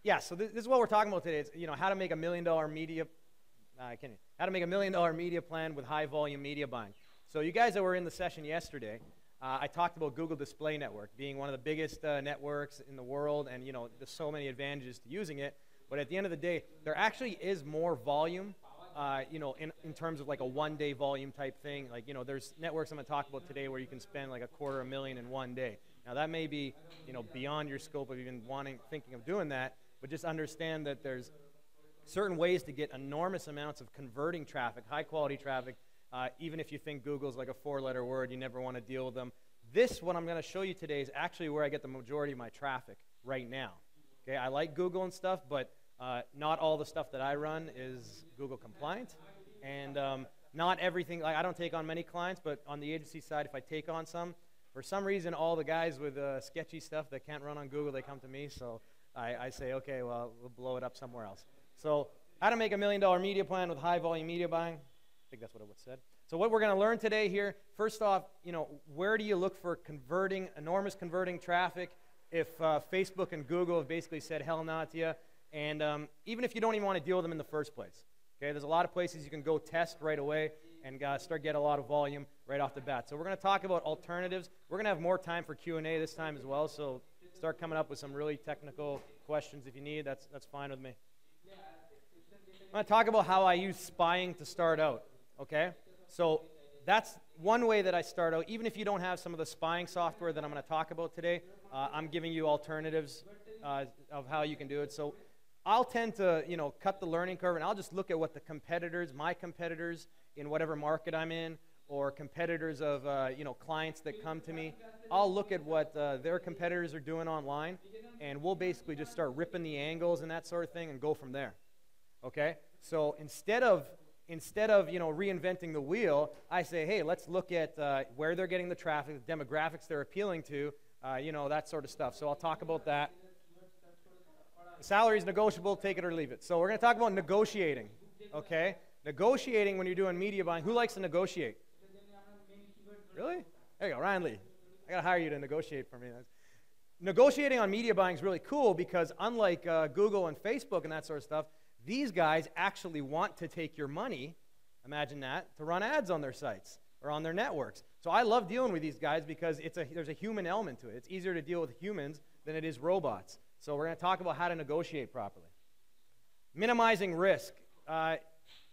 Yeah, so this is what we're talking about today. It's, how to make $1 million media, how to make $1 million media plan with high volume media buying. So you guys that were in the session yesterday, I talked about Google Display Network being one of the biggest networks in the world, and there's so many advantages to using it. But at the end of the day, there actually is more volume, in terms of like a one-day volume type thing. Like, there's networks I'm going to talk about today where you can spend like $250,000 in one day. Now that may be, beyond your scope of even thinking of doing that, but just understand that there's certain ways to get enormous amounts of converting traffic, high-quality traffic. Even if you think Google's like a four-letter word, you never want to deal with them. What I'm going to show you today, is actually where I get the majority of my traffic right now. Okay, I like Google and stuff, but not all the stuff that I run is Google compliant, and not everything. Like, I don't take on many clients, but on the agency side, if I take on some, for some reason, all the guys with sketchy stuff that can't run on Google, they come to me. So I say, okay, well, we'll blow it up somewhere else. So how to make $1 million media plan with high volume media buying. I think that's what it said. So what we're going to learn today here, first off, where do you look for enormous converting traffic if Facebook and Google have basically said hell no to you, and even if you don't even want to deal with them in the first place. Okay, there's a lot of places you can go test right away and start getting a lot of volume right off the bat. So we're going to talk about alternatives. We're going to have more time for Q&A this time as well, so start coming up with some really technical questions if you need. That's fine with me. I'm going to talk about how I use spying to start out. Okay, so that's one way that I start out. Even if you don't have some of the spying software that I'm going to talk about today, I'm giving you alternatives of how you can do it. So I'll tend to, cut the learning curve, and I'll just look at what my competitors in whatever market I'm in, or competitors of, clients that come to me. I'll look at what their competitors are doing online, and we'll basically just start ripping the angles and that sort of thing and go from there. Okay? So instead of reinventing the wheel, I say, hey, let's look at where they're getting the traffic, the demographics they're appealing to, that sort of stuff. So I'll talk about that. The salary is negotiable, take it or leave it. So we're going to talk about negotiating, okay? Negotiating when you're doing media buying. Who likes to negotiate? Really? There you go, Ryan Lee. I got to hire you to negotiate for me. Negotiating on media buying is really cool because unlike Google and Facebook and that sort of stuff, these guys actually want to take your money, imagine that, to run ads on their sites or on their networks. So I love dealing with these guys because there's a human element to it. It's easier to deal with humans than it is robots. So we're going to talk about how to negotiate properly. Minimizing risk.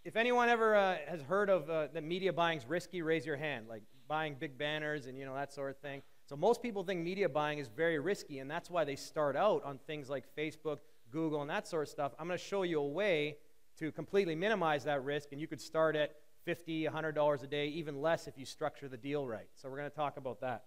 If anyone ever has heard of that media buying is risky, raise your hand. Like buying big banners and that sort of thing. So most people think media buying is very risky, and that's why they start out on things like Facebook, Google, and that sort of stuff. I'm going to show you a way to completely minimize that risk, and you could start at $50, $100 a day, even less if you structure the deal right. So we're going to talk about that.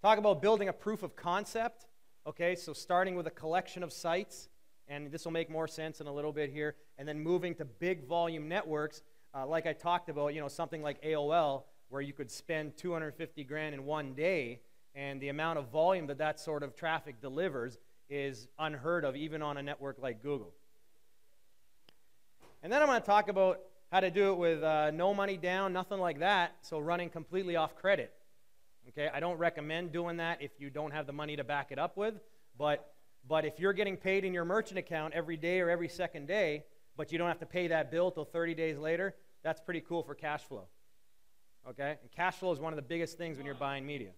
Talk about building a proof of concept. Okay, so starting with a collection of sites, and this will make more sense in a little bit here, and then moving to big volume networks, like I talked about, something like AOL, where you could spend $250,000 in one day, and the amount of volume that sort of traffic delivers is unheard of, even on a network like Google. And then I'm going to talk about how to do it with no money down, nothing like that, so running completely off credit. Okay, I don't recommend doing that if you don't have the money to back it up with, but if you're getting paid in your merchant account every day or every second day, but you don't have to pay that bill till 30 days later, that's pretty cool for cash flow. Okay, and cash flow is one of the biggest things when you're buying media.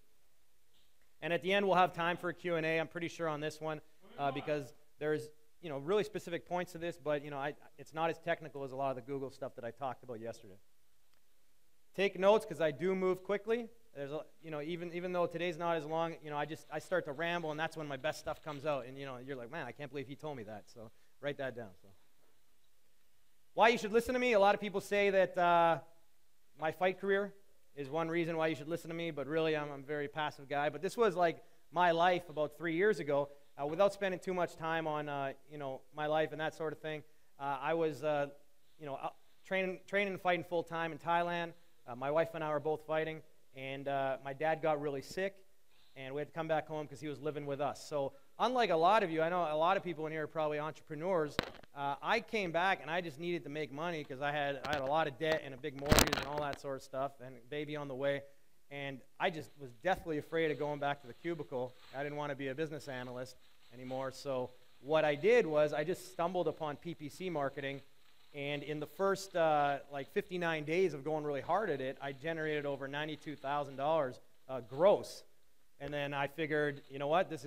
And at the end, we'll have time for a Q&A, I'm pretty sure on this one, because there's really specific points to this, but it's not as technical as a lot of the Google stuff that I talked about yesterday. Take notes, because I do move quickly. There's even though today's not as long, I start to ramble, and that's when my best stuff comes out. And you're like, man, I can't believe he told me that. So write that down. So why you should listen to me? A lot of people say that my fight career is one reason why you should listen to me, but really I'm a very passive guy. But this was like my life about 3 years ago. Without spending too much time on my life and that sort of thing, I was training and fighting full time in Thailand. My wife and I were both fighting. And my dad got really sick, and we had to come back home because he was living with us. So unlike a lot of you, I know a lot of people in here are probably entrepreneurs, I came back and I just needed to make money because I had a lot of debt and a big mortgage and all that sort of stuff, and a baby on the way. And I just was deathly afraid of going back to the cubicle. I didn't want to be a business analyst anymore. So what I did was I just stumbled upon PPC marketing, and in the first like 59 days of going really hard at it, I generated over $92,000 gross. And then I figured, you know what, this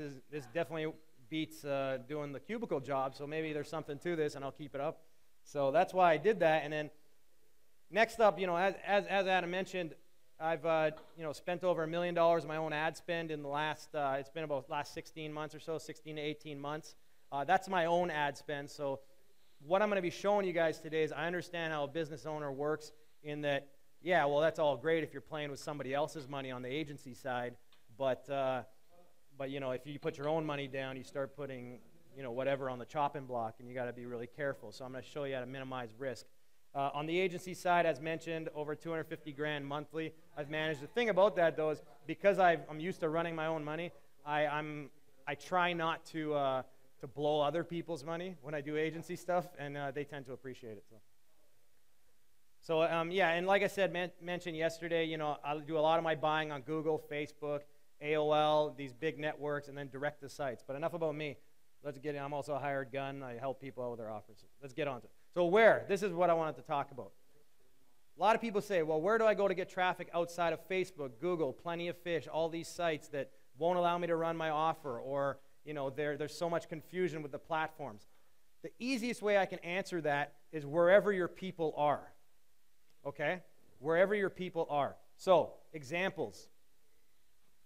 definitely beats doing the cubicle job, so maybe there's something to this, and I'll keep it up. So that's why I did that. And then next up, you know, as Adam mentioned, I've spent over $1 million of my own ad spend in the last, it's been about last 16 months or so, 16 to 18 months. That's my own ad spend. So what I'm going to be showing you guys today is I understand how a business owner works in that, yeah, well, that's all great if you're playing with somebody else's money on the agency side, but you know, if you put your own money down, you start putting, you know, whatever on the chopping block, and you got to be really careful. So I'm going to show you how to minimize risk. On the agency side, as mentioned, over 250 grand monthly. I've managed. The thing about that, though, is because I'm used to running my own money, I try not to blow other people's money when I do agency stuff, and they tend to appreciate it. So yeah, and like I said, mentioned yesterday, you know, I do a lot of my buying on Google, Facebook, AOL, these big networks, and then direct to sites. But enough about me. Let's get in. I'm also a hired gun. I help people out with their offers. Let's get on to it. So where? This is what I wanted to talk about. A lot of people say, well, where do I go to get traffic outside of Facebook, Google, Plenty of Fish, all these sites that won't allow me to run my offer, or, you know, there's so much confusion with the platforms. The easiest way I can answer that is wherever your people are. Okay? Wherever your people are. So, examples.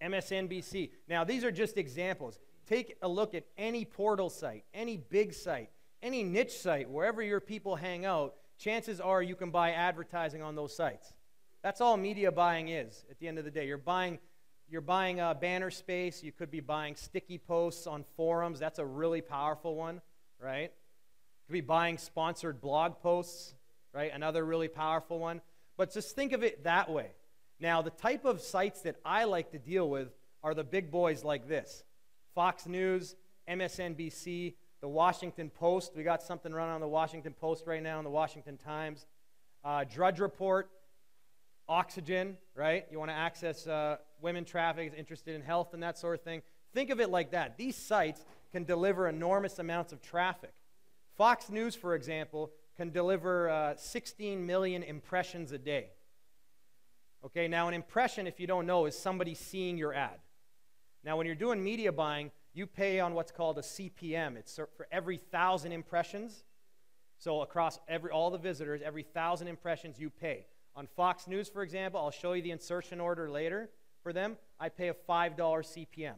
MSNBC. Now, these are just examples. Take a look at any portal site, any big site, any niche site, wherever your people hang out, chances are you can buy advertising on those sites. That's all media buying is at the end of the day. You're buying banner space. You could be buying sticky posts on forums. That's a really powerful one, right? You could be buying sponsored blog posts, right? Another really powerful one. But just think of it that way. Now, the type of sites that I like to deal with are the big boys like this. Fox News, MSNBC, the Washington Post. We got something running on the Washington Post right now, and the Washington Times. Drudge Report, Oxygen, right? You want to access women traffic, is interested in health and that sort of thing. Think of it like that. These sites can deliver enormous amounts of traffic. Fox News, for example, can deliver 16 million impressions a day. Okay, now an impression, if you don't know, is somebody seeing your ad. Now, when you're doing media buying, you pay on what's called a CPM. It's for every 1,000 impressions. So across all the visitors, every 1,000 impressions you pay. On Fox News, for example, I'll show you the insertion order later for them. I pay a $5 CPM.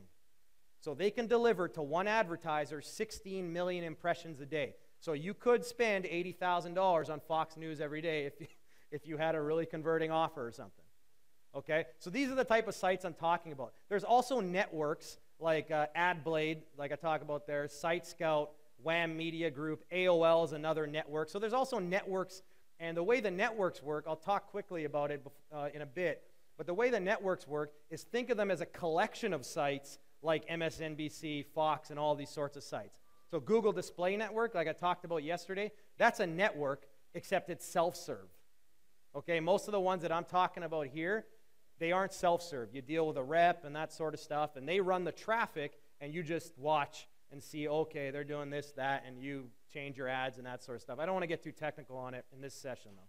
So they can deliver to one advertiser 16 million impressions a day. So you could spend $80,000 on Fox News every day if you had a really converting offer or something. Okay? So these are the type of sites I'm talking about. There's also networks like AdBlade, like I talk about there, SiteScout, Wham Media Group, AOL is another network. So there's also networks, and the way the networks work, I'll talk quickly about it in a bit, but the way the networks work is think of them as a collection of sites like MSNBC, Fox, and all these sorts of sites. So Google Display Network, like I talked about yesterday, that's a network, except it's self-serve. Okay, most of the ones that I'm talking about here, they aren't self-serve. You deal with a rep and that sort of stuff, and they run the traffic, and you just watch and see, okay, they're doing this, that, and you change your ads and that sort of stuff. I don't want to get too technical on it in this session, though.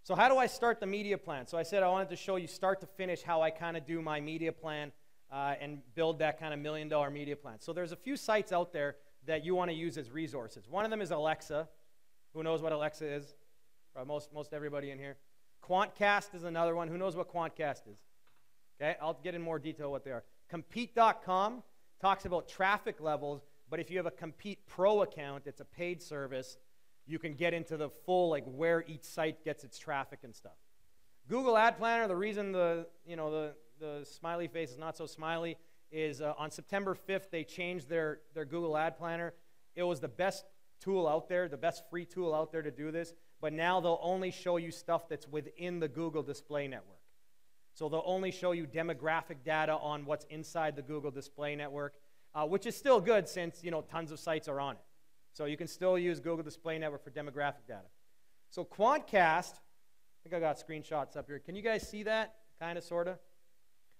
So how do I start the media plan? So I said I wanted to show you start to finish how I kind of do my media plan and build that kind of $1 million media plan. So there's a few sites out there that you want to use as resources. One of them is Alexa. Who knows what Alexa is? Probably most everybody in here. Quantcast is another one. Who knows what Quantcast is? Okay, I'll get in more detail what they are. Compete.com talks about traffic levels, but if you have a Compete Pro account, it's a paid service, you can get into the full, like, where each site gets its traffic and stuff. Google Ad Planner, the reason the smiley face is not so smiley is on September 5th, they changed their Google Ad Planner. It was the best tool out there, the best free tool out there to do this, but now they'll only show you stuff that's within the Google Display Network. So they'll only show you demographic data on what's inside the Google Display Network, which is still good since, you know, tons of sites are on it. So you can still use Google Display Network for demographic data. So Quantcast, I think I got screenshots up here. Can you guys see that? Kind of, sort of.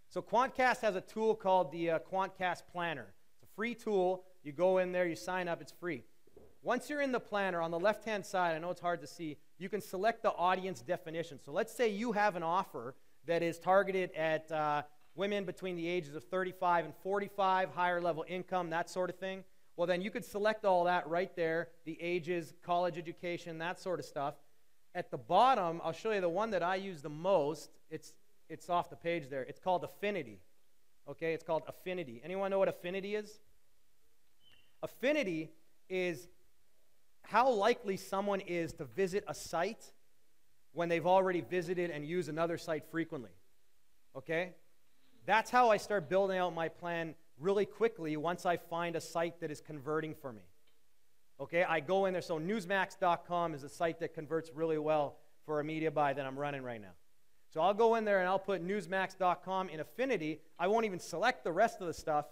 So Quantcast has a tool called the Quantcast Planner. free tool. You go in there, you sign up, it's free. Once you're in the planner, on the left-hand side, I know it's hard to see, you can select the audience definition. So let's say you have an offer that is targeted at women between the ages of 35 and 45, higher level income, that sort of thing. Well, then you could select all that right there, the ages, college education, that sort of stuff. At the bottom, I'll show you the one that I use the most. It's off the page there. It's called Affinity. Okay, it's called Affinity. Anyone know what Affinity is? Affinity is how likely someone is to visit a site when they've already visited and used another site frequently. Okay? That's how I start building out my plan really quickly once I find a site that is converting for me. Okay, I go in there. So Newsmax.com is a site that converts really well for a media buy that I'm running right now. So I'll go in there and I'll put Newsmax.com in Affinity. I won't even select the rest of the stuff.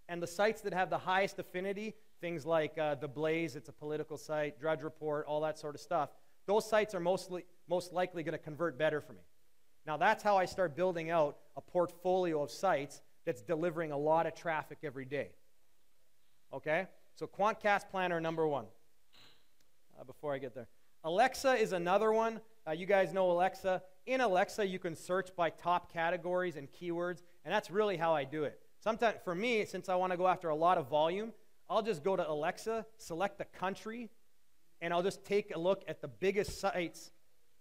And the sites that have the highest affinity, things like The Blaze, it's a political site, Drudge Report, all that sort of stuff, those sites are most likely going to convert better for me. Now that's how I start building out a portfolio of sites that's delivering a lot of traffic every day. Okay? So Quantcast Planner number 1. Before I get there. Alexa is another one. You guys know Alexa. In Alexa, you can search by top categories and keywords, and that's really how I do it. Sometimes, for me, since I want to go after a lot of volume, I'll just go to Alexa, select the country, and I'll just take a look at the biggest sites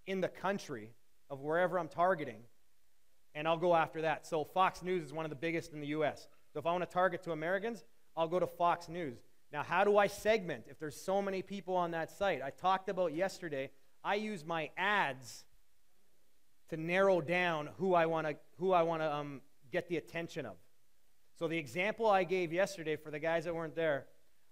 in the country of wherever I'm targeting, and I'll go after that. So Fox News is one of the biggest in the U.S. So if I want to target to Americans, I'll go to Fox News. Now, how do I segment if there's so many people on that site? I talked about yesterday, I use my ads to narrow down who I want to get the attention of. So the example I gave yesterday for the guys that weren't there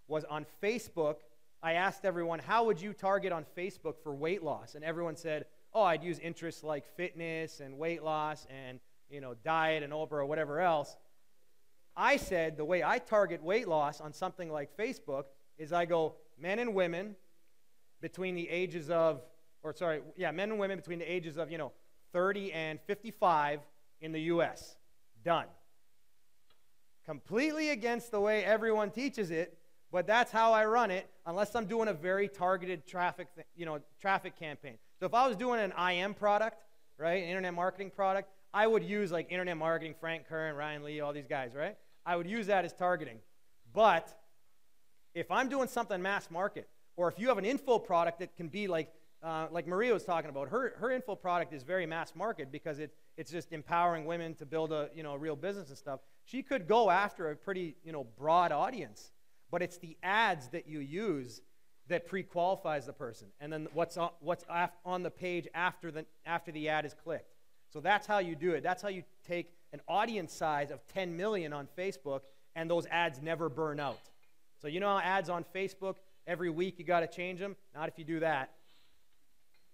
was on Facebook. I asked everyone, how would you target on Facebook for weight loss? And everyone said, oh, I'd use interests like fitness and weight loss and diet and Oprah or whatever else. I said the way I target weight loss on something like Facebook is I go men and women between the ages of, men and women between the ages of, 30 and 55 in the U.S. Done. Completely against the way everyone teaches it, but that's how I run it unless I'm doing a very targeted traffic campaign. So if I was doing an IM product, right, internet marketing product, I would use like internet marketing, Frank Kern, Ryan Lee, all these guys, right? I would use that as targeting. But if I'm doing something mass market, or if you have an info product that can be like Maria was talking about, her info product is very mass market because it's just empowering women to build a real business and stuff. She could go after a pretty broad audience, but it's the ads that you use that pre-qualifies the person, and then what's on the page after the ad is clicked. So that's how you do it. That's how you take an audience size of 10 million on Facebook, and those ads never burn out. So you know how ads on Facebook, every week you got to change them? Not if you do that.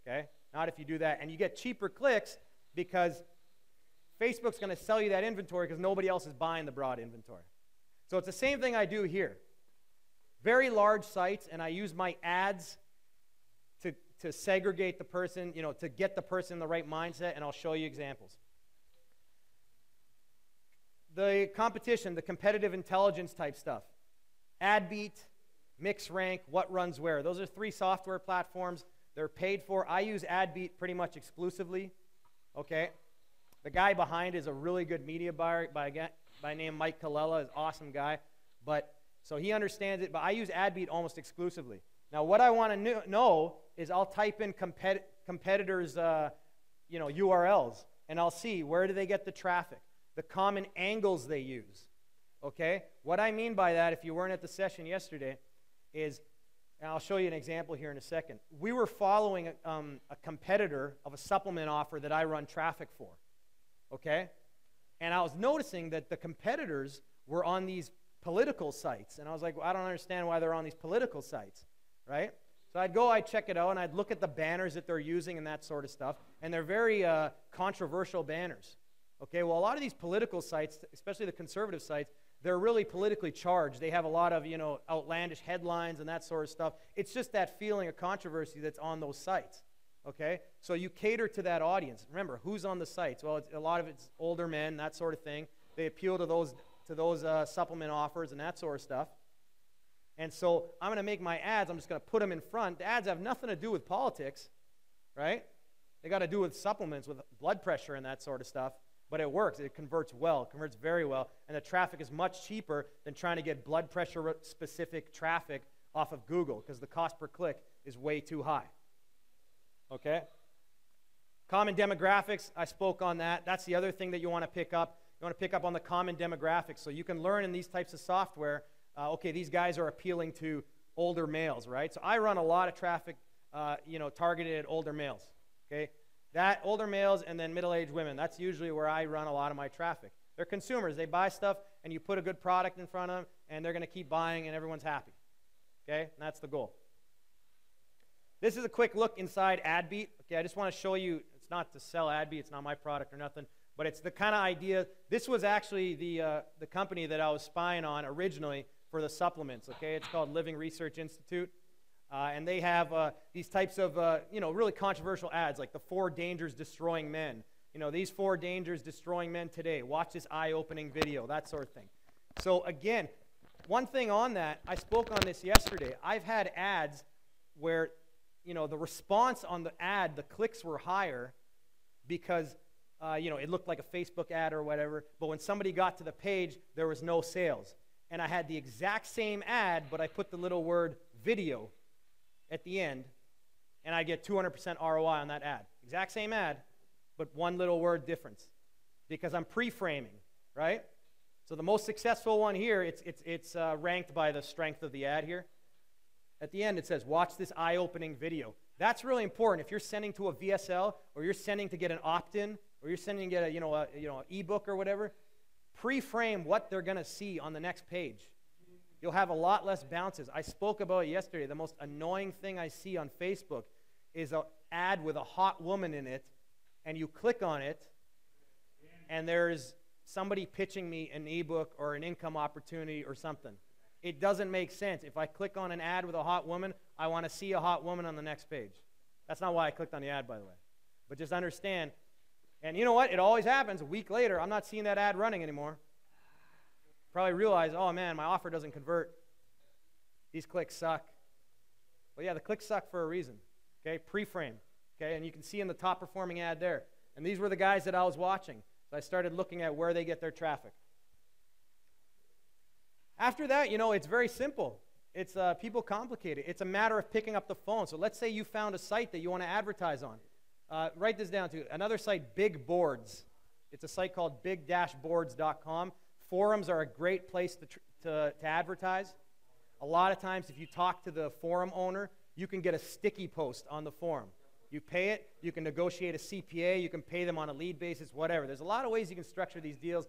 Okay? Not if you do that. And you get cheaper clicks because Facebook's going to sell you that inventory because nobody else is buying the broad inventory. So it's the same thing I do here. Very large sites, and I use my ads to segregate the person, to get the person in the right mindset, and I'll show you examples. The competition, the competitive intelligence type stuff. AdBeat, MixRank, What Runs Where. Those are 3 software platforms. They're paid for. I use AdBeat pretty much exclusively. Okay? The guy behind is a really good media buyer by name Mike Colella, is an awesome guy. So he understands it, but I use AdBeat almost exclusively. Now, what I want to know is I'll type in competitors' URLs, and I'll see where do they get the traffic, the common angles they use. Okay? What I mean by that, if you weren't at the session yesterday, is, and I'll show you an example here in a second. We were following a competitor of a supplement offer that I run traffic for. Okay? And I was noticing that the competitors were on these political sites. And I was like, well, I don't understand why they're on these political sites, right? So I'd check it out, and I'd look at the banners that they're using and that sort of stuff. And they're very controversial banners. Okay, well, a lot of these political sites, especially the conservative sites, they're really politically charged. They have a lot of, outlandish headlines and that sort of stuff. It's just that feeling of controversy that's on those sites. Okay? So you cater to that audience. Remember, who's on the sites? Well, a lot of it's older men, that sort of thing. They appeal to to those supplement offers and that sort of stuff. And so I'm going to make my ads, I'm just going to put them in front. The ads have nothing to do with politics, right? They got to do with supplements, with blood pressure and that sort of stuff. But it works. It converts well. It converts very well. And the traffic is much cheaper than trying to get blood pressure-specific traffic off of Google, because the cost per click is way too high. Okay? Common demographics, I spoke on that. That's the other thing that you want to pick up. You want to pick up on the common demographics. So you can learn in these types of software, okay, these guys are appealing to older males, right? So I run a lot of traffic, targeted at older males, okay? That older males and then middle-aged women, that's usually where I run a lot of my traffic. They're consumers. They buy stuff, and you put a good product in front of them, and they're going to keep buying, and everyone's happy. Okay? And that's the goal. This is a quick look inside AdBeat. Okay, I just want to show you, it's not to sell AdBeat. It's not my product or nothing, but it's the kind of idea. This was actually the company that I was spying on originally for the supplements. Okay? It's called Living Research Institute. And they have these types of, really controversial ads, like the 4 dangers destroying men. These 4 dangers destroying men today. Watch this eye-opening video, that sort of thing. So again, one thing on that, I spoke on this yesterday. I've had ads where, the response on the ad, the clicks were higher because, it looked like a Facebook ad or whatever. But when somebody got to the page, there was no sales. And I had the exact same ad, but I put the little word video at the end, and I get 200% ROI on that ad. Exact same ad, but one little word difference, because I'm pre-framing, right? So the most successful one here, it's ranked by the strength of the ad here. At the end, it says, watch this eye-opening video. That's really important. If you're sending to a VSL, or you're sending to get an opt-in, or you're sending to get an ebook or whatever, pre-frame what they're going to see on the next page. You'll have a lot less bounces. I spoke about it yesterday. The most annoying thing I see on Facebook is an ad with a hot woman in it, and you click on it, and there's somebody pitching me an ebook or an income opportunity or something. It doesn't make sense. If I click on an ad with a hot woman, I want to see a hot woman on the next page. That's not why I clicked on the ad, by the way. But just understand. And you know what? It always happens. A week later, I'm not seeing that ad running anymore. Probably realize, oh man, my offer doesn't convert. These clicks suck. Well, yeah, the clicks suck for a reason. Okay, pre-frame. Okay, and you can see in the top performing ad there. And these were the guys that I was watching. So I started looking at where they get their traffic. After that, it's very simple. It's people complicate it. It's a matter of picking up the phone. So let's say you found a site that you want to advertise on. Write this down too. Another site, Big Boards. It's a site called big-boards.com. Forums are a great place to advertise. A lot of times, if you talk to the forum owner, you can get a sticky post on the forum. You pay it, you can negotiate a CPA, you can pay them on a lead basis, whatever. There's a lot of ways you can structure these deals,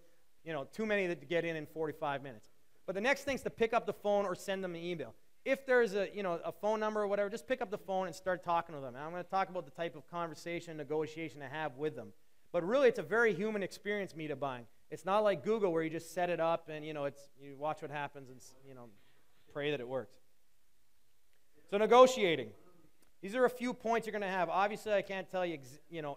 too many to get in 45 minutes. But the next thing is to pick up the phone or send them an email. If there's a phone number or whatever, just pick up the phone and start talking to them. And I'm going to talk about the type of conversation, negotiation I have with them. But really, it's a very human experience, media buying. It's not like Google where you just set it up and, you watch what happens and, pray that it works. So negotiating. These are a few points you're going to have. Obviously, I can't tell you,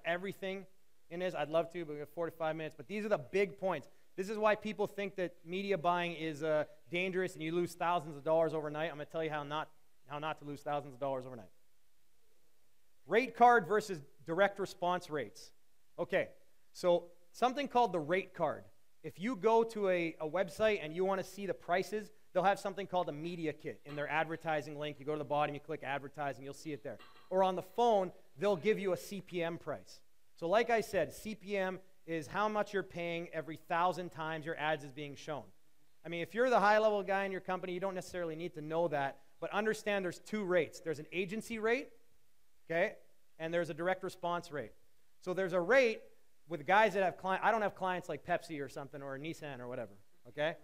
everything in this. I'd love to, but we have 45 minutes. But these are the big points. This is why people think that media buying is dangerous and you lose thousands of dollars overnight. I'm going to tell you how not to lose thousands of dollars overnight. Rate card versus direct response rates. Okay, so something called the rate card. If you go to a website and you want to see the prices, they'll have something called a media kit in their advertising link. You go to the bottom, you click advertising, you'll see it there. Or on the phone, they'll give you a CPM price. So like I said, CPM is how much you're paying every 1,000 times your ads is being shown. I mean, if you're the high-level guy in your company, you don't necessarily need to know that, but understand there's 2 rates. There's an agency rate, okay, and there's a direct response rate. So there's a rate with guys that have clients. I don't have clients like Pepsi or something or Nissan or whatever, okay?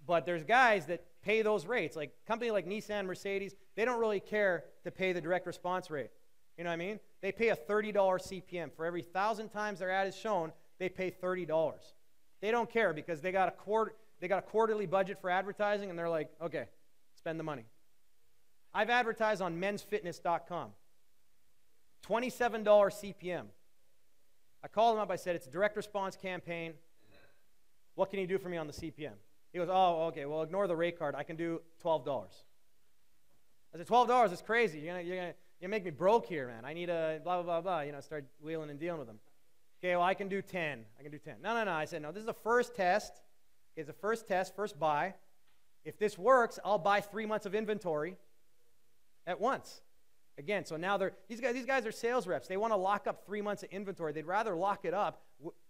But there's guys that pay those rates. Like a company like Nissan, Mercedes, they don't really care to pay the direct response rate. You know what I mean? They pay a $30 CPM. For every 1,000 times their ad is shown, they pay $30. They don't care because they got a quarterly budget for advertising, and they're like, okay, spend the money. I've advertised on mensfitness.com. $27 CPM. I called them up. I said, it's a direct response campaign. What can you do for me on the CPM? He goes, oh, okay, well, ignore the rate card. I can do $12. I said, $12 is crazy. You're gonna make me broke here, man. I need a blah, blah, blah, blah. Start wheeling and dealing with them. Okay, well, I can do 10. I can do 10. No. I said, no, this is the first test. It's the first test, first buy. If this works, I'll buy 3 months of inventory at once. Again, so now these guys are sales reps. They want to lock up 3 months of inventory. They'd rather lock it up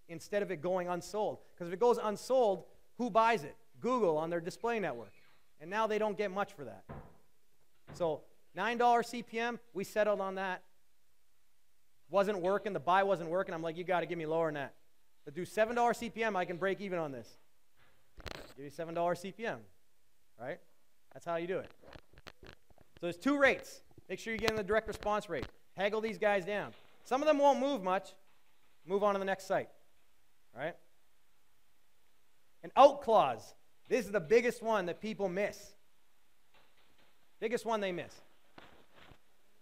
instead of it going unsold. Because if it goes unsold, who buys it? Google on their display network. And now they don't get much for that. So $9 CPM, we settled on that. Wasn't working. The buy wasn't working. I'm like, you got to give me lower than that. But do $7 CPM, I can break even on this. Give you $7 CPM, right? That's how you do it. So there's 2 rates. Make sure you get in the direct response rate. Haggle these guys down. Some of them won't move much. Move on to the next site, right? An out clause. This is the biggest one that people miss. Biggest one they miss.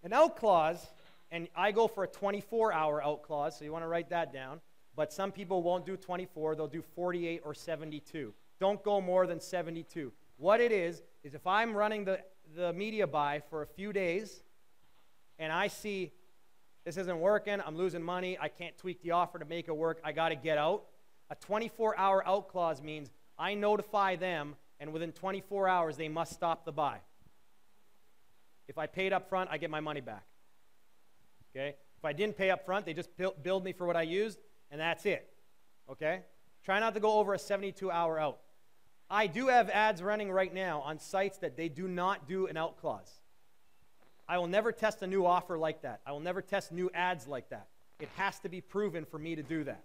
An out clause, and I go for a 24-hour out clause, so you want to write that down. But some people won't do 24. They'll do 48 or 72. Don't go more than 72. What it is if I'm running the media buy for a few days, and I see this isn't working, I'm losing money, I can't tweak the offer to make it work, I got to get out. A 24-hour out clause means I notify them, and within 24 hours, they must stop the buy. If I paid up front, I get my money back. Okay? If I didn't pay up front, they just billed me for what I used, and that's it. Okay? Try not to go over a 72-hour out. I do have ads running right now on sites that they do not do an out clause. I will never test a new offer like that. I will never test new ads like that. It has to be proven for me to do that.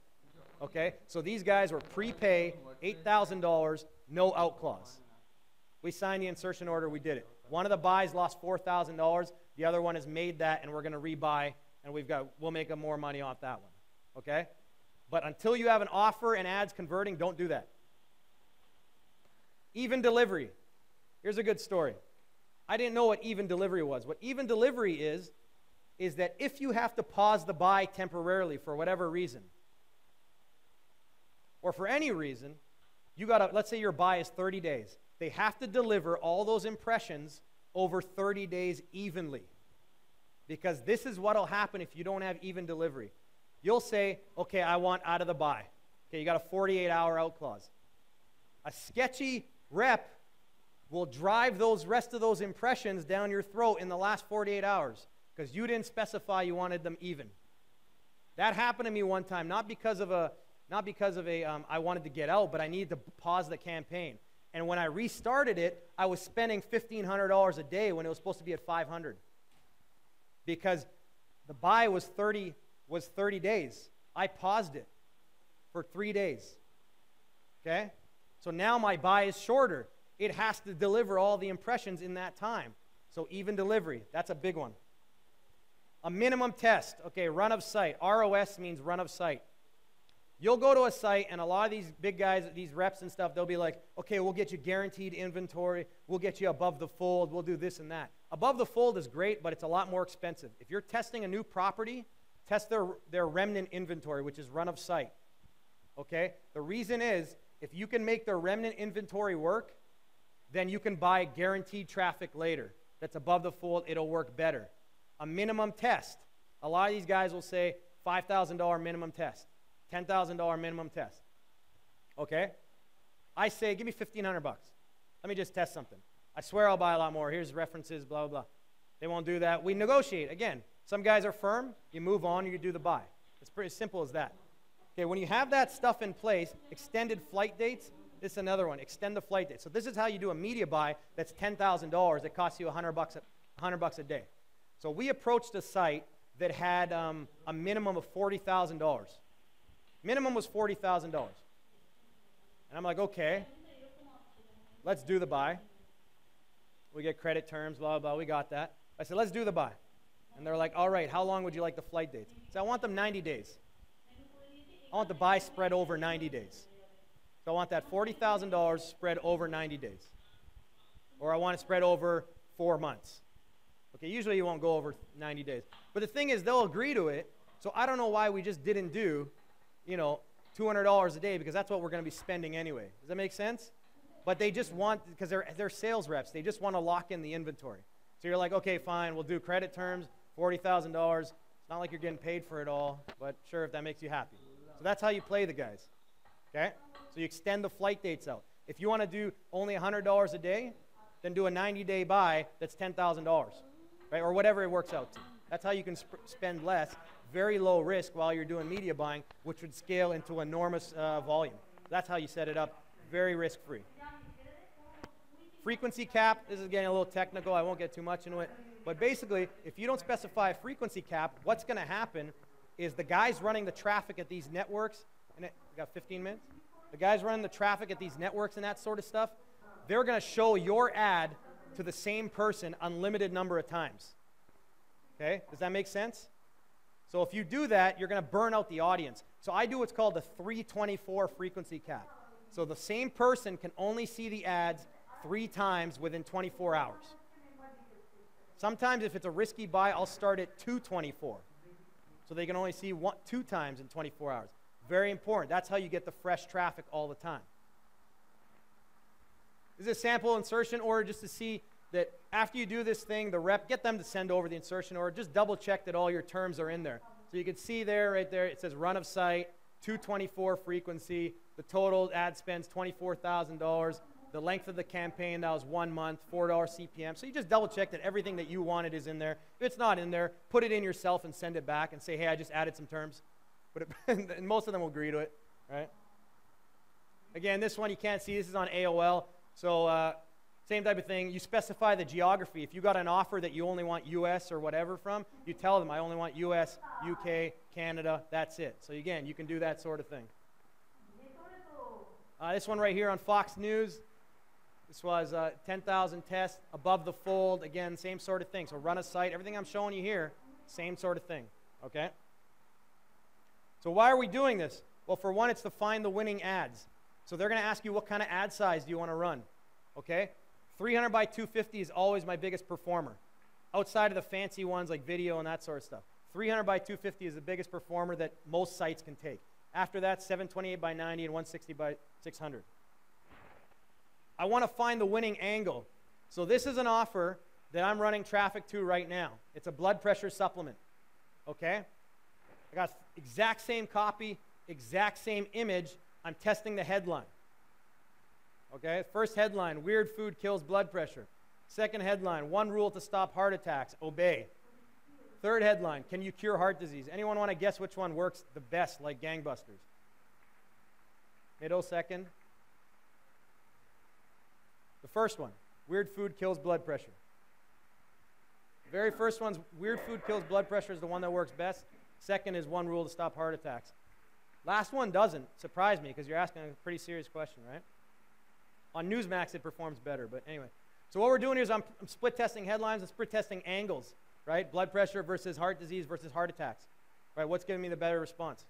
Okay? So these guys were prepay, $8,000, no out clause. We signed the insertion order, we did it. One of the buys lost $4,000. The other one has made that, and we're going to rebuy, and we'll make more money off that one. Okay? But until you have an offer and ads converting, don't do that. Even delivery. Here's a good story. I didn't know what even delivery was. What even delivery is that if you have to pause the buy temporarily for whatever reason, or for any reason, let's say your buy is 30 days. They have to deliver all those impressions over 30 days evenly. Because this is what will happen if you don't have even delivery. You'll say, okay, I want out of the buy. Okay, you got a 48-hour out clause. A sketchy rep will drive those rest of those impressions down your throat in the last 48 hours because you didn't specify you wanted them even. That happened to me one time, not because of I wanted to get out, but I needed to pause the campaign. And when I restarted it, I was spending $1,500 a day when it was supposed to be at $500 because the buy was 30 days. I paused it for 3 days. Okay? So now my buy is shorter. It has to deliver all the impressions in that time. So even delivery, that's a big one. A minimum test. Okay, run of site. ROS means run of site. You'll go to a site, and a lot of these big guys, these reps and stuff, they'll be like, okay, we'll get you guaranteed inventory. We'll get you above the fold. We'll do this and that. Above the fold is great, but it's a lot more expensive. If you're testing a new property, test their remnant inventory, which is run of site. Okay? The reason is, if you can make their remnant inventory work, then you can buy guaranteed traffic later. That's above the fold. It'll work better. A minimum test. A lot of these guys will say $5,000 minimum test, $10,000 minimum test. Okay? I say, give me $1,500 bucks. Let me just test something. I swear I'll buy a lot more. Here's references, blah, blah, blah. They won't do that. We negotiate. Again, some guys are firm. You move on, you do the buy. It's pretty simple as that. Okay, when you have that stuff in place, extended flight dates, this is another one. Extend the flight date. So this is how you do a media buy that's $10,000 that costs you $100 a day. So we approached a site that had a minimum of $40,000. Minimum was $40,000. And I'm like, okay, let's do the buy. We get credit terms, blah, blah, we got that. I said, let's do the buy. And they're like, all right, how long would you like the flight dates? So I want them 90 days. I want the buy spread over 90 days. So I want that $40,000 spread over 90 days. Or I want it spread over 4 months. Okay, usually you won't go over 90 days. But the thing is, they'll agree to it. So I don't know why we just didn't do, $200 a day, because that's what we're going to be spending anyway. Does that make sense? but they just want, because they're sales reps, they just want to lock in the inventory. So you're like, okay, fine, we'll do credit terms, $40,000. It's not like you're getting paid for it all, but sure, if that makes you happy. So that's how you play the guys, okay? So you extend the flight dates out. If you want to do only $100 a day, then do a 90-day buy that's $10,000, right? Or whatever it works out to. That's how you can spend less, very low risk while you're doing media buying, which would scale into enormous volume. That's how you set it up, very risk-free. Frequency cap, this is getting a little technical, I won't get too much into it. But basically, if you don't specify a frequency cap, what's going to happen is the guys running the traffic at these networks, and we got 15 minutes? The guys running the traffic at these networks and that sort of stuff, they're going to show your ad to the same person unlimited number of times. Okay? Does that make sense? So if you do that, you're going to burn out the audience. So I do what's called the 324 frequency cap. So the same person can only see the ads 3 times within 24 hours. Sometimes if it's a risky buy, I'll start at 224. So they can only see 2 times in 24 hours. Very important. That's how you get the fresh traffic all the time. This is a sample insertion order just to see that after you do this thing, the rep, get them to send over the insertion order. Just double check that all your terms are in there. So you can see there, right there, it says run of site, 224 frequency. The total ad spend's $24,000. The length of the campaign, that was 1 month, $4 CPM. So you just double check that everything that you wanted is in there. If it's not in there, put it in yourself and send it back and say, hey, I just added some terms. But and most of them will agree to it, right? Again, this one you can't see. This is on AOL. So same type of thing. You specify the geography. If you got an offer that you only want US or whatever from, you tell them I only want US, UK, Canada, that's it. So again, you can do that sort of thing. This one right here on Fox News. This was 10,000 tests above the fold. Again, same sort of thing. So run a site. Everything I'm showing you here, same sort of thing. Okay? So why are we doing this? Well, for one, it's to find the winning ads. So they're going to ask you what kind of ad size do you want to run. Okay? 300 by 250 is always my biggest performer. Outside of the fancy ones like video and that sort of stuff. 300 by 250 is the biggest performer that most sites can take. After that, 728 by 90 and 160 by 600. I want to find the winning angle. So this is an offer that I'm running traffic to right now. It's a blood pressure supplement. Okay? I got exact same copy, exact same image. I'm testing the headline. Okay? First headline, weird food kills blood pressure. Second headline, 1 rule to stop heart attacks, obey. Third headline, can you cure heart disease? Anyone want to guess which one works the best like gangbusters? Middle, second. The first one, weird food kills blood pressure. The very first one's weird food kills blood pressure is the one that works best. Second is 1 rule to stop heart attacks. Last one doesn't. Surprise me because you're asking a pretty serious question, right? On Newsmax, it performs better, but anyway. So what we're doing here is I'm split testing headlines and split testing angles, right? Blood pressure versus heart disease versus heart attacks, right? What's giving me the better response?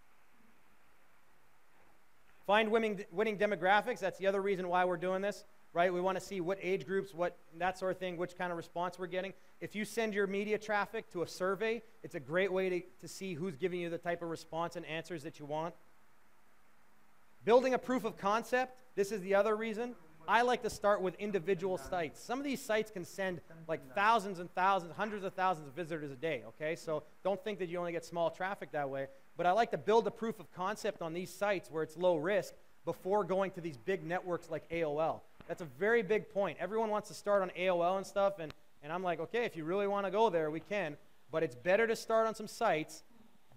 Find winning demographics. That's the other reason why we're doing this. Right? We want to see what age groups, what that sort of thing, which kind of response we're getting. If you send your media traffic to a survey, it's a great way to see who's giving you the type of response and answers that you want. Building a proof of concept, this is the other reason. I like to start with individual sites. Some of these sites can send like thousands and thousands, hundreds of thousands of visitors a day, okay? So don't think that you only get small traffic that way. But I like to build a proof of concept on these sites where it's low risk before going to these big networks like AOL. That's a very big point. Everyone wants to start on AOL and stuff, and I'm like, okay, if you really want to go there, we can. But it's better to start on some sites,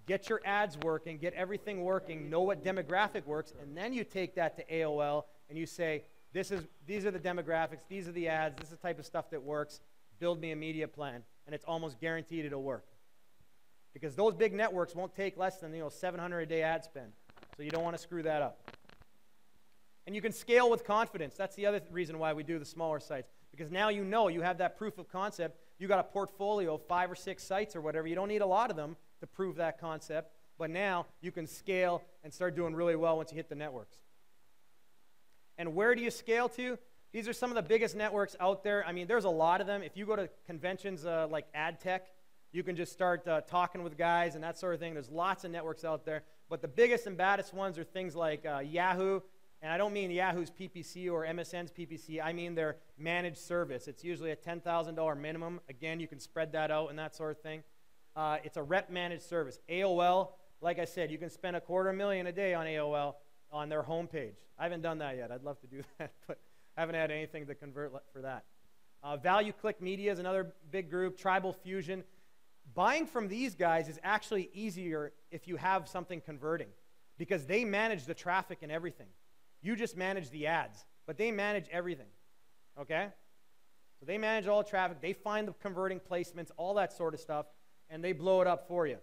get your ads working, get everything working, know what demographic works, and then you take that to AOL and you say, these are the demographics, these are the ads, this is the type of stuff that works, build me a media plan, and it's almost guaranteed it'll work. Because those big networks won't take less than $700 a day ad spend, so you don't want to screw that up. And you can scale with confidence. That's the other reason why we do the smaller sites. Because now you know you have that proof of concept. You got a portfolio of 5 or 6 sites or whatever. You don't need a lot of them to prove that concept. But now you can scale and start doing really well once you hit the networks. And where do you scale to? These are some of the biggest networks out there. I mean, there's a lot of them. If you go to conventions like AdTech, you can just start talking with guys and that sort of thing. There's lots of networks out there. But the biggest and baddest ones are things like Yahoo, And I don't mean Yahoo's PPC or MSN's PPC. I mean their managed service. It's usually a $10,000 minimum. Again, you can spread that out and that sort of thing. It's a rep managed service. AOL, like I said, you can spend $250,000 a day on AOL on their homepage. I haven't done that yet. I'd love to do that, but I haven't had anything to convert for that. Value Click Media is another big group. Tribal Fusion. Buying from these guys is actually easier if you have something converting because they manage the traffic and everything. You just manage the ads, but they manage everything, okay? So they manage all the traffic. They find the converting placements, all that sort of stuff, and they blow it up for you.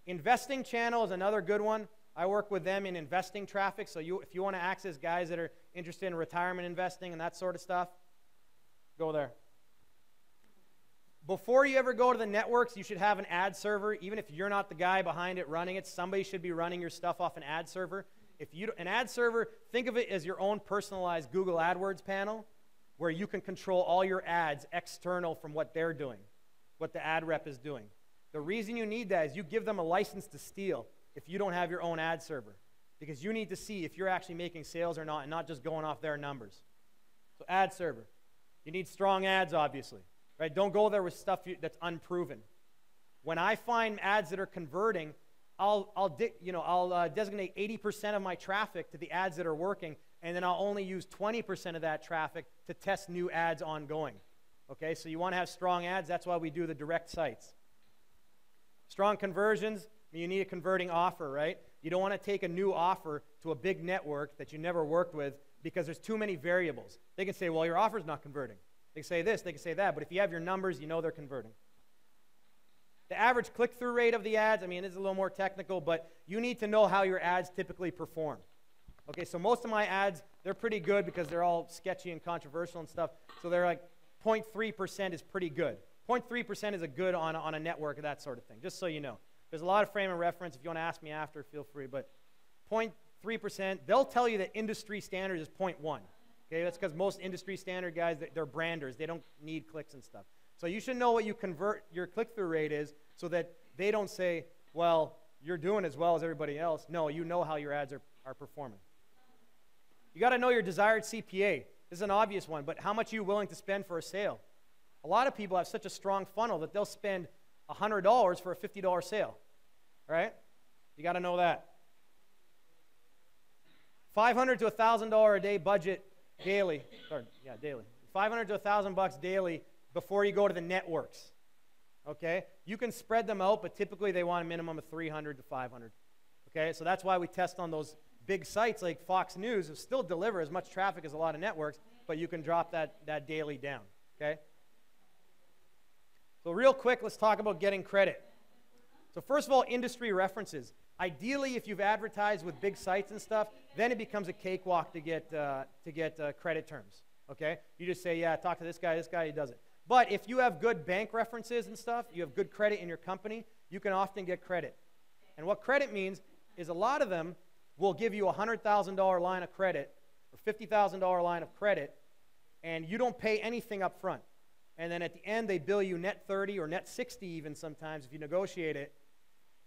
Investing Channel is another good one. I work with them in investing traffic, so if you want to access guys that are interested in retirement investing and that sort of stuff, go there. Before you ever go to the networks, you should have an ad server. Even if you're not the guy behind it running it, somebody should be running your stuff off an ad server. An ad server, think of it as your own personalized Google AdWords panel where you can control all your ads external from what they're doing, what the ad rep is doing. The reason you need that is you give them a license to steal if you don't have your own ad server because you need to see if you're actually making sales or not and not just going off their numbers. So ad server. You need strong ads, obviously. Right? Don't go there with stuff that's unproven. When I find ads that are converting, I'll designate 80% of my traffic to the ads that are working, and then I'll only use 20% of that traffic to test new ads ongoing. Okay, so you want to have strong ads. That's why we do the direct sites. Strong conversions, you need a converting offer, right? You don't want to take a new offer to a big network that you never worked with because there's too many variables. They can say, well, your offer's not converting. They can say this, they can say that, but if you have your numbers, you know they're converting. The average click-through rate of the ads, I mean, it's a little more technical, but you need to know how your ads typically perform. Okay, so most of my ads, they're pretty good because they're all sketchy and controversial and stuff, so they're like 0.3% is pretty good. 0.3% is a good on a network, that sort of thing, just so you know. There's a lot of frame of reference. If you want to ask me after, feel free, but 0.3%, they'll tell you that industry standard is 0.1. Okay, that's because most industry standard guys, they're branders. They don't need clicks and stuff. So you should know what you convert your click-through rate is so that they don't say, well, you're doing as well as everybody else. No, you know how your ads are performing. You got to know your desired CPA. This is an obvious one, but how much are you willing to spend for a sale? A lot of people have such a strong funnel that they'll spend $100 for a $50 sale, right? You got to know that. $500 to $1,000 a day budget daily. Daily. $500 to $1,000 daily before you go to the networks. Okay? You can spread them out, but typically they want a minimum of $300 to $500. Okay? So that's why we test on those big sites like Fox News who still deliver as much traffic as a lot of networks, but you can drop that daily down. Okay? So real quick, let's talk about getting credit. So first of all, industry references. Ideally, if you've advertised with big sites and stuff, then it becomes a cakewalk to get credit terms. Okay? You just say, yeah, talk to this guy, he does it. But if you have good bank references and stuff, you have good credit in your company, you can often get credit. And what credit means is a lot of them will give you a $100,000 line of credit or $50,000 line of credit, and you don't pay anything up front. And then at the end, they bill you net 30 or net 60 even sometimes if you negotiate it,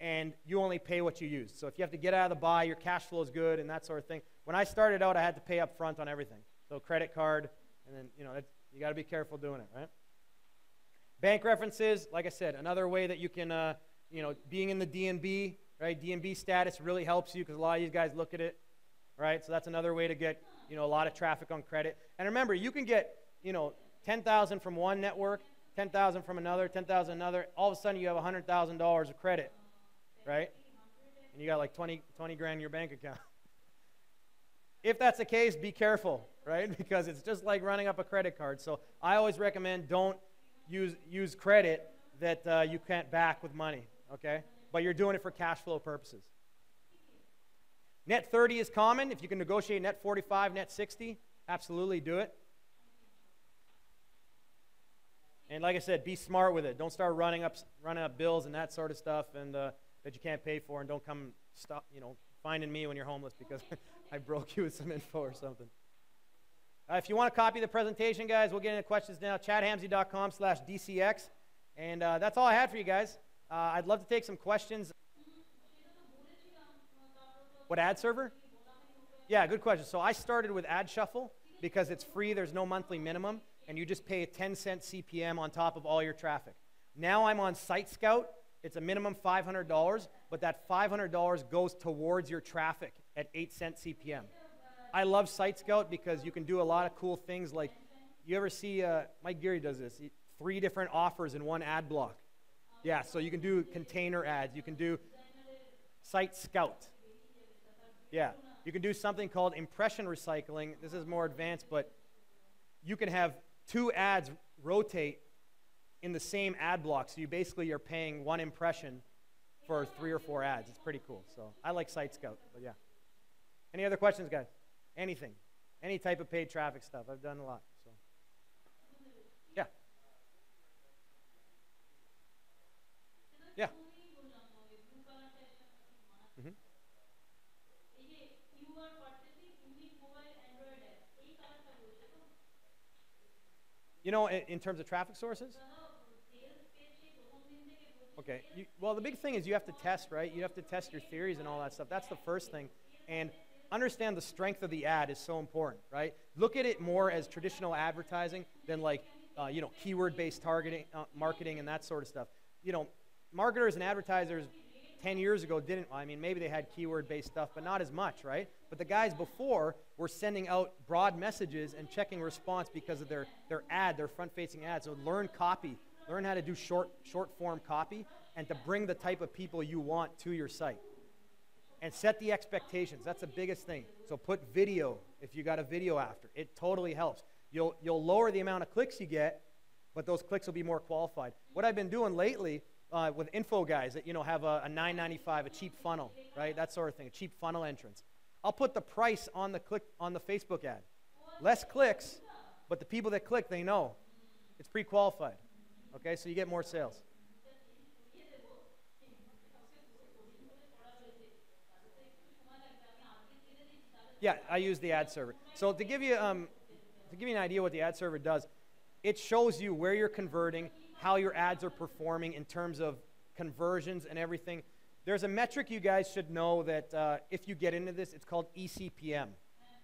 and you only pay what you use. So if you have to get out of the buy, your cash flow is good and that sort of thing. When I started out, I had to pay up front on everything. So credit card, and then, you got to be careful doing it, right? Bank references, like I said, another way that you can, being in the DNB, right? DNB status really helps you because a lot of these guys look at it, right? So that's another way to get, a lot of traffic on credit. And remember, you can get, 10,000 from one network, 10,000 from another, 10,000 another. All of a sudden, you have $100,000 of credit, right? And you got like 20 grand in your bank account. If that's the case, be careful, right? Because it's just like running up a credit card. So I always recommend don't use credit that you can't back with money, okay? But you're doing it for cash flow purposes. Net 30 is common. If you can negotiate net 45, net 60, absolutely do it. And like I said, be smart with it. Don't start running up bills and that sort of stuff and that you can't pay for, and don't come finding me when you're homeless because I broke you with some info or something. If you want to copy the presentation, guys, we'll get into questions now. chadhamsey.com/DCX. And that's all I had for you guys. I'd love to take some questions. What ad server? Yeah, good question. So I started with Ad Shuffle because it's free, there's no monthly minimum, and you just pay a 10-cent CPM on top of all your traffic. Now I'm on Site Scout. It's a minimum $500, but that $500 goes towards your traffic at 8-cent CPM. I love Site Scout because you can do a lot of cool things like, you ever see, Mike Geary does this, 3 different offers in one ad block. Yeah, so you can do container ads. You can do Site Scout. Yeah, you can do something called impression recycling. This is more advanced, but you can have 2 ads rotate in the same ad block. So you basically are paying 1 impression for 3 or 4 ads. It's pretty cool. So I like Site Scout, but yeah. Any other questions, guys? Anything. Any type of paid traffic stuff. I've done a lot. So yeah. Yeah. Mm-hmm. You know, in terms of traffic sources? Okay. Well, the big thing is you have to test, right? You have to test your theories and all that stuff. That's the first thing. And understand the strength of the ad is so important, right? Look at it more as traditional advertising than like, you know, keyword-based targeting, marketing and that sort of stuff. You know, marketers and advertisers 10 years ago didn't, I mean, maybe they had keyword-based stuff, but not as much, right? But the guys before were sending out broad messages and checking response because of their ad, their front-facing ad. So learn copy, learn how to do short-form copy and to bring the type of people you want to your site. And set the expectations. That's the biggest thing. So put video if you got a video after. It totally helps. You'll lower the amount of clicks you get, but those clicks will be more qualified. What I've been doing lately with info guys that, you know, have a $9.95, a cheap funnel, right? That sort of thing, a cheap funnel entrance. I'll put the price on the Facebook ad. Less clicks, but the people that click, they know. It's pre-qualified. Okay, so you get more sales. Yeah, I use the ad server. So to give you an idea what the ad server does, it shows you where you're converting, how your ads are performing in terms of conversions and everything. There's a metric you guys should know that if you get into this, it's called eCPM.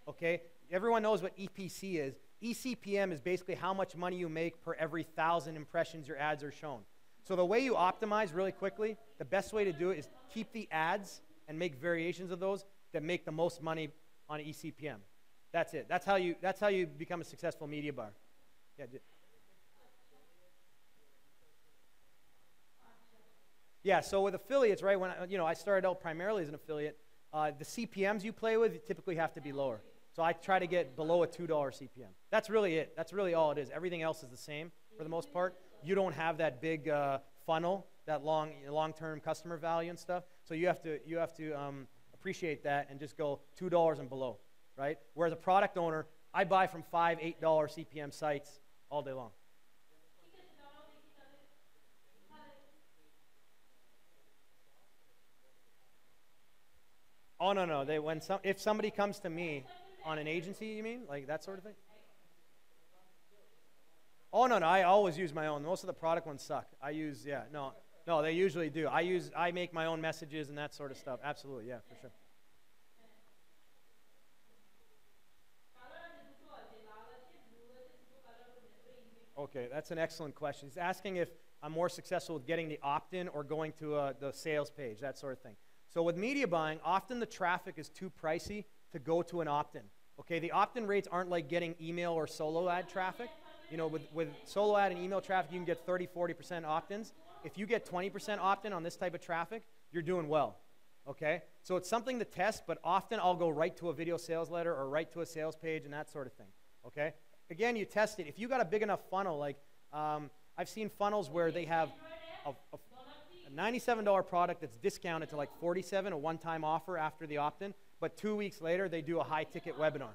Okay? Everyone knows what EPC is. eCPM is basically how much money you make per every 1,000 impressions your ads are shown. So the way you optimize really quickly, the best way to do it is keep the ads and make variations of those that make the most money on eCPM. That's it. That's how you become a successful media buyer. Yeah. Yeah. So with affiliates, right? When I started out primarily as an affiliate, the CPMs you play with typically have to be lower. So I try to get below a $2 CPM. That's really it. That's really all it is. Everything else is the same for the most part. You don't have that big funnel, that long-term customer value and stuff. So you have to appreciate that and just go $2 and below, right? Whereas a product owner, I buy from $5, $8 CPM sites all day long. Oh no. If somebody comes to me on an agency, you mean like that sort of thing? Oh no, I always use my own. Most of the product ones suck. No, they usually do. I make my own messages and that sort of stuff. Absolutely, yeah, for sure. Okay, that's an excellent question. He's asking if I'm more successful with getting the opt-in or going to the sales page, that sort of thing. So with media buying, often the traffic is too pricey to go to an opt-in. Okay, the opt-in rates aren't like getting email or solo ad traffic. You know, with solo ad and email traffic, you can get 30, 40% opt-ins. If you get 20% opt-in on this type of traffic, you're doing well. Okay, so it's something to test, but often I'll go right to a video sales letter or right to a sales page and that sort of thing. Okay. Again, you test it. If you got a big enough funnel, like I've seen funnels where they have a $97 product that's discounted to like $47, a one-time offer after the opt-in, but 2 weeks later they do a high-ticket webinar.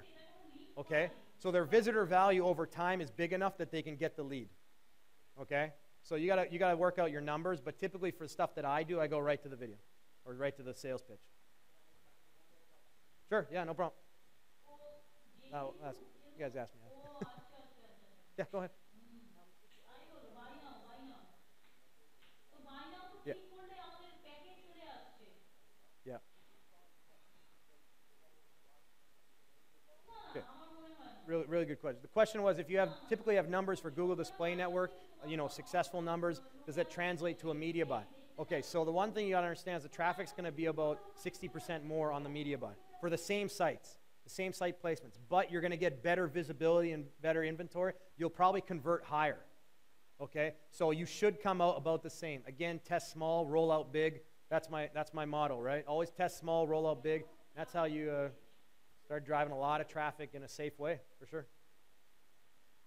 Okay, so their visitor value over time is big enough that they can get the lead. Okay, so you gotta work out your numbers, but typically for stuff that I do, I go right to the video or right to the sales pitch. Sure, yeah, no problem. You guys asked me. Yeah, go ahead. Yeah. Yeah. really good question. The question was, if you typically have numbers for Google Display Network, successful numbers, does that translate to a media buy? Okay, so the one thing you got to understand is the traffic's going to be about 60% more on the media buy for the same sites, the same site placements, but you're going to get better visibility and better inventory. You'll probably convert higher. Okay, so you should come out about the same. Again, test small, roll out big. That's my motto, right? Always test small, roll out big. That's how you start driving a lot of traffic in a safe way, for sure.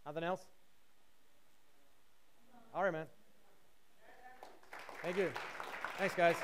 Nothing else? All right, man. Thank you. Thanks, guys.